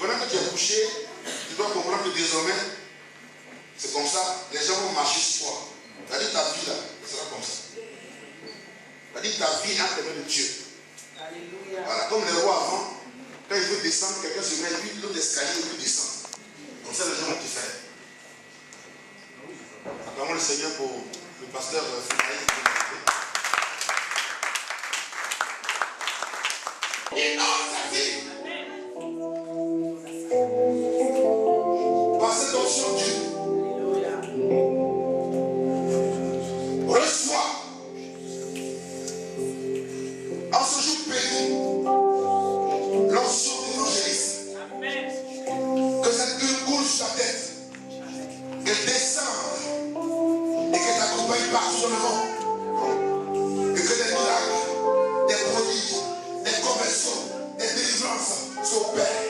Pendant que tu es couché, tu dois comprendre que désormais, c'est comme ça, les gens vont marcher sur toi. C'est-à-dire ta vie là, ce sera comme ça. C'est-à-dire ta vie est entre les mains de Dieu. Alléluia. Voilà, comme les rois avant, quand il veut descendre, quelqu'un se met lui, l'autre escalier, il veut descendre. Comme ça, les gens vont te faire. Acclamons le Seigneur pour le pasteur Founaï. Et dans sa vie, par cette option Dieu, reçois en ce jour béni l'onction d'évangéliste. Que cette gueule coule sur ta tête, qu'elle descende et qu'elle t'accompagne partout dans le monde. Et que des miracles, des prodiges, des conversions, des délivrances s'opèrent.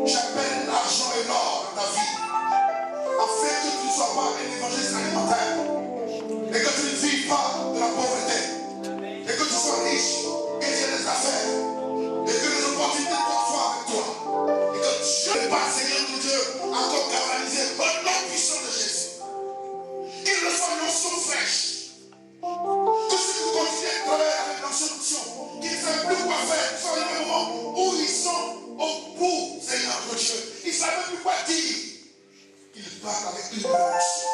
J'appelle l'argent et l'or dans ta vie, afin que tu ne sois pas un évangéliste alimentaire, et que tu ne vives pas de la pauvreté, et que tu sois riche, et qu'il y ait des affaires, et que les opportunités soient avec toi, et que Dieu n'est pas Seigneur de Dieu, encore canalisé au nom puissant de Jésus. Qu'il reçoit une onction fraîche. Que ceux qui continuent à travailler avec l'ancienne, qu'ils ne savent plus quoi faire, qu'ils sont dans le moment où ils sont au bout, Seigneur de Dieu. Ils ne savent même plus quoi dire. Qu'ils parlent avec une onction.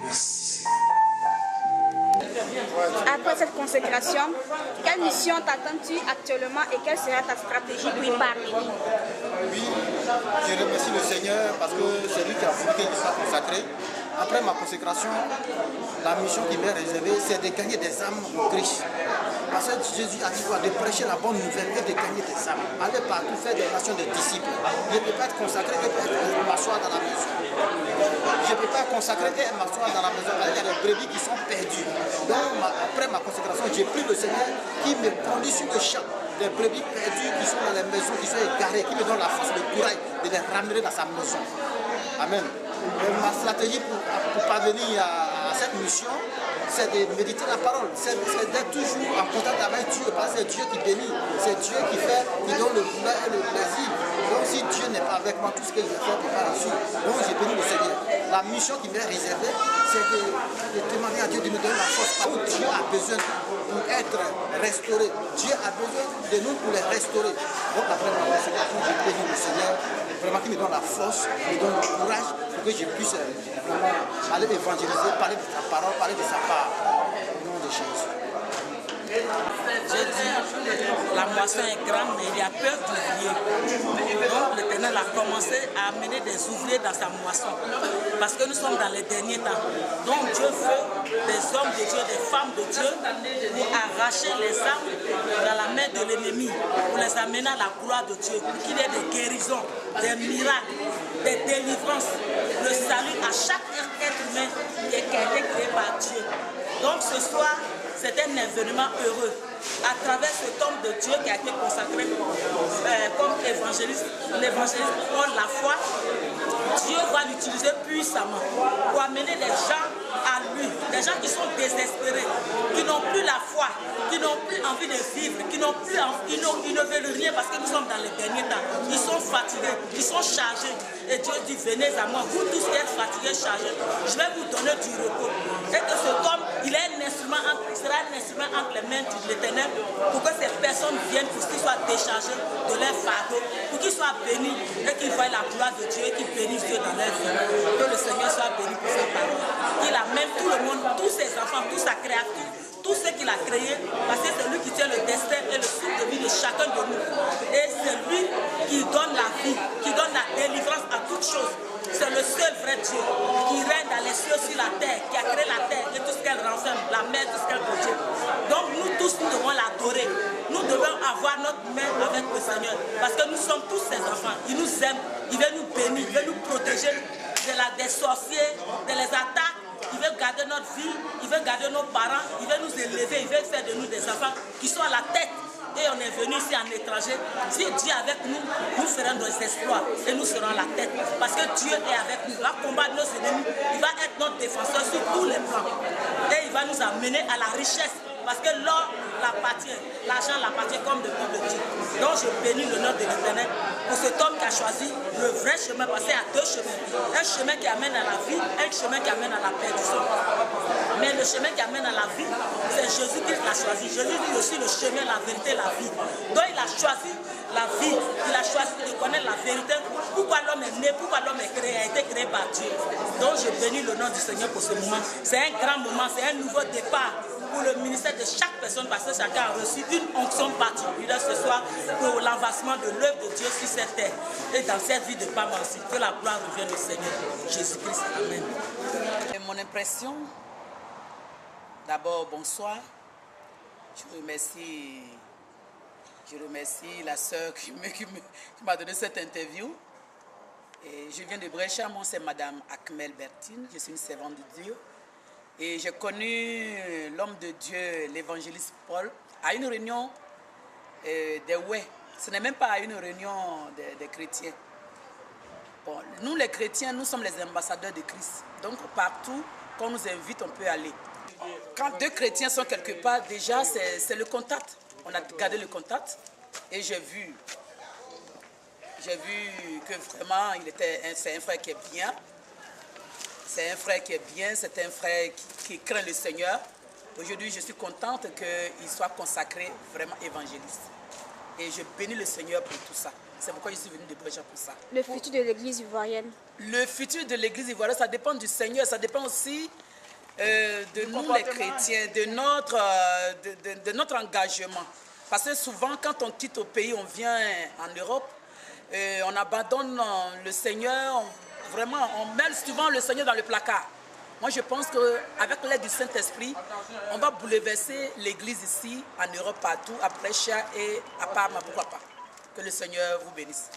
Merci, Seigneur. Après cette consécration, quelle mission t'attends-tu actuellement et quelle sera ta stratégie pour y parvenir? Oui, je remercie le Seigneur parce que c'est lui qui a voulu qu'il soit consacré. Après ma consécration, la mission qui m'est réservée, c'est de gagner des âmes au Christ. Parce que Jésus a dit quoi? De prêcher la bonne nouvelle et de gagner des âmes. Aller partout, faire des nations de disciples. Je ne peux pas être consacré et m'asseoir dans la maison. Je ne peux pas consacrer et m'asseoir dans la maison. Il y a des brebis qui sont perdues. Donc, après ma consécration, j'ai pris le Seigneur qui me conduit sur le champ. Des brebis perdues qui sont dans les maisons, qui sont égarées, qui me donnent la force, le courage de les ramener dans sa maison. Amen. Ma stratégie pour parvenir à cette mission, c'est de méditer la parole, c'est d'être toujours en contact avec Dieu, parce que c'est Dieu qui bénit, c'est Dieu qui fait, qui donne le bonheur et le plaisir. Donc si Dieu n'est pas avec moi, tout ce que je fais ne peut pas réussir. Donc j'ai béni le Seigneur. La mission qui m'est réservée, c'est de demander à Dieu de nous donner la force. Parce que Dieu a besoin pour être restauré. Dieu a besoin de nous pour les restaurer. Donc après ma consécration, j'ai béni le Seigneur, vraiment qui me donne la force, me donne le courage pour que je puisse vraiment aller évangéliser, parler de sa parole, parler de sa part. Au nom de Jésus. J'ai dit, la moisson est grande, mais il y a peur d'ouvrier. Donc l'Éternel a commencé à amener des ouvriers dans sa moisson. Parce que nous sommes dans les derniers temps. Donc Dieu veut des hommes de Dieu, des femmes de Dieu, pour arracher les âmes dans la main de l'ennemi, pour les amener à la gloire de Dieu, pour qu'il y ait des guérisons, des miracles, des délivrances, le salut à chaque être humain qui a été créé par Dieu. Donc ce soir, c'est un événement heureux. À travers cet homme de Dieu qui a été consacré comme évangéliste, l'évangéliste pour la foi, Dieu va l'utiliser puissamment pour amener les gens à lui, des gens qui sont désespérés, qui n'ont plus la foi, qui n'ont plus envie de vivre, qui n'ont plus envie, ils ne veulent rien parce que nous sommes dans les derniers temps. Ils sont fatigués, ils sont chargés. Et Dieu dit, venez à moi, vous tous qui êtes fatigués, chargés, je vais vous donner du repos. Et que cet homme, il sera un instrument entre les mains de l'Éternel pour que ces personnes viennent, pour qu'ils soient déchargés de leur fardeau, pour qu'ils soient bénis et qu'ils voient la gloire de Dieu et qu'ils bénissent Dieu dans leur vie. Que le Seigneur soit béni pour sa parole. Qu'il amène tout le monde, tous ses enfants, toute sa créature, tout ce qu'il a créé, parce que c'est lui qui tient le destin et le cycle de vie de chacun de nous. Et c'est lui qui donne la vie, qui donne la délivrance à toutes choses. C'est le seul vrai Dieu qui règne dans les cieux sur la terre, qui a créé la terre et tout ce qu'elle renferme, la mer, tout ce qu'elle contient. Donc nous tous, nous devons l'adorer. Nous devons avoir notre main avec le Seigneur. Parce que nous sommes tous ses enfants. Il nous aime, il veut nous bénir, il veut nous protéger des sorciers, de les attaques. Il veut garder notre vie, il veut garder nos parents, il veut nous élever, il veut faire de nous des enfants qui sont à la tête. Et on est venu ici en étranger. Si Dieu est avec nous, nous ferons nos exploits et nous serons la tête. Parce que Dieu est avec nous. Il va combattre nos ennemis. Il va être notre défenseur sur tous les plans. Et il va nous amener à la richesse Parce que l'or l'appartient, l'argent l'appartient comme de Bible dit. Donc je bénis le nom de l'Éternel pour cet homme qui a choisi le vrai chemin, parce qu'il y a deux chemins. Un chemin qui amène à la vie, un chemin qui amène à la perdition. Mais le chemin qui amène à la vie, c'est Jésus-Christ qui l'a choisi. Jésus dit aussi le chemin, la vérité, la vie. Donc il a choisi la vie, il a choisi de connaître la vérité. Pourquoi l'homme est né, pourquoi l'homme est créé, a été créé par Dieu. Donc je bénis le nom du Seigneur pour ce moment. C'est un grand moment, c'est un nouveau départ pour le ministère de chaque personne, parce que chacun a reçu une onction particulière ce soir pour l'avancement de l'œuvre de Dieu sur cette terre. Et dans cette vie de femme aussi, que la gloire revienne au Seigneur Jésus-Christ. Amen. Et mon impression, d'abord bonsoir. Je remercie la sœur qui m'a donné cette interview. Et je viens de Brescia, moi c'est Madame Akmel Bertine, je suis une servante de Dieu. Et j'ai connu l'homme de Dieu, l'évangéliste Paul, à une réunion des Ouais. Ce n'est même pas à une réunion des chrétiens. Bon, nous les chrétiens, nous sommes les ambassadeurs de Christ. Donc partout, quand on nous invite, on peut aller. Quand deux chrétiens sont quelque part, déjà c'est le contact. On a gardé le contact et j'ai vu que vraiment c'est un frère qui est bien. C'est un frère qui est bien, c'est un frère qui craint le Seigneur. Aujourd'hui, je suis contente qu'il soit consacré vraiment évangéliste. Et je bénis le Seigneur pour tout ça. C'est pourquoi je suis venue de Brescia pour ça. Le futur de l'église ivoirienne. Le futur de l'église ivoirienne, ça dépend du Seigneur, ça dépend aussi de nous les chrétiens, de notre engagement. Parce que souvent, quand on quitte au pays, on vient en Europe, on abandonne le Seigneur, vraiment, on met souvent le Seigneur dans le placard. Moi, je pense qu'avec l'aide du Saint-Esprit, on va bouleverser l'église ici, en Europe, partout, à Brescia et à Parma, pourquoi pas. Que le Seigneur vous bénisse.